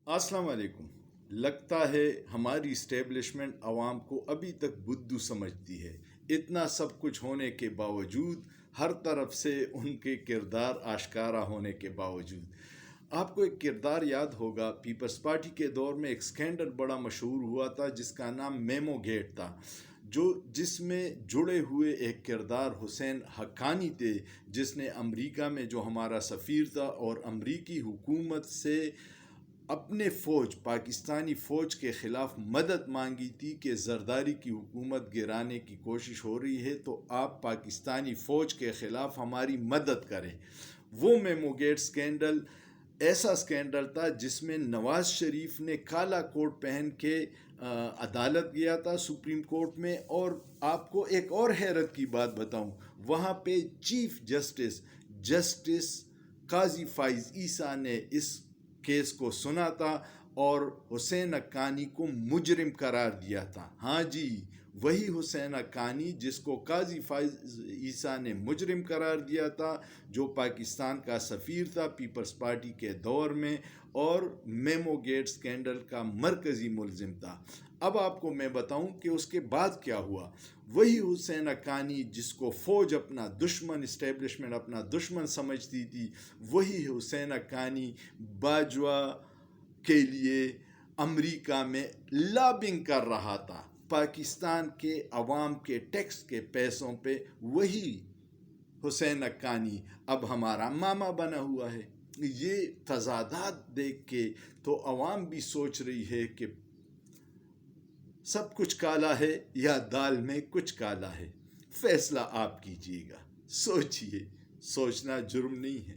अस्सलाम वालेकुम। लगता है हमारी इस्टेब्लिशमेंट आवाम को अभी तक बुद्धू समझती है। इतना सब कुछ होने के बावजूद, हर तरफ से उनके किरदार आश्कारा होने के बावजूद। आपको एक किरदार याद होगा, पीपल्स पार्टी के दौर में एक स्कैंडल बड़ा मशहूर हुआ था जिसका नाम मेमो गेट था, जिसमें जुड़े हुए एक किरदार हुसैन हक्कानी थे, जिसने अमेरिका में जो हमारा सफ़ीर था और अमेरिकी हुकूमत से अपने पाकिस्तानी फ़ौज के ख़िलाफ़ मदद मांगी थी कि ज़रदारी की हुकूमत गिराने की कोशिश हो रही है तो आप पाकिस्तानी फ़ौज के ख़िलाफ़ हमारी मदद करें। वो मेमोगेट स्कैंडल ऐसा स्कैंडल था जिसमें नवाज़ शरीफ ने काला कोट पहन के अदालत गया था, सुप्रीम कोर्ट में। और आपको एक और हैरत की बात बताऊं, वहाँ पे चीफ जस्टिस काजी फाइज ईसा ने इस केस को सुना था और हुसैन हक्कानी को मुजरिम करार दिया था। हाँ जी, वही हुसैन हक्कानी जिसको काजी फाइज ईसा ने मुजरिम करार दिया था, जो पाकिस्तान का सफ़ीर था पीपल्स पार्टी के दौर में और मेमो गेट स्कैंडल का मरकज़ी मुलजिम था। अब आपको मैं बताऊं कि उसके बाद क्या हुआ। वही हुसैन हक्कानी जिसको फ़ौज अपना दुश्मन, इस्टेब्लिशमेंट अपना दुश्मन समझती थी, वही हुसैन हक्कानी बाजवा के लिए अमेरिका में लॉबिंग कर रहा था, पाकिस्तान के अवाम के टैक्स के पैसों पे। वही हुसैन हक्कानी अब हमारा मामा बना हुआ है। ये तजादात देख के तो अवाम भी सोच रही है कि सब कुछ काला है या दाल में कुछ काला है। फैसला आप कीजिएगा, सोचिए। सोचना जुर्म नहीं है।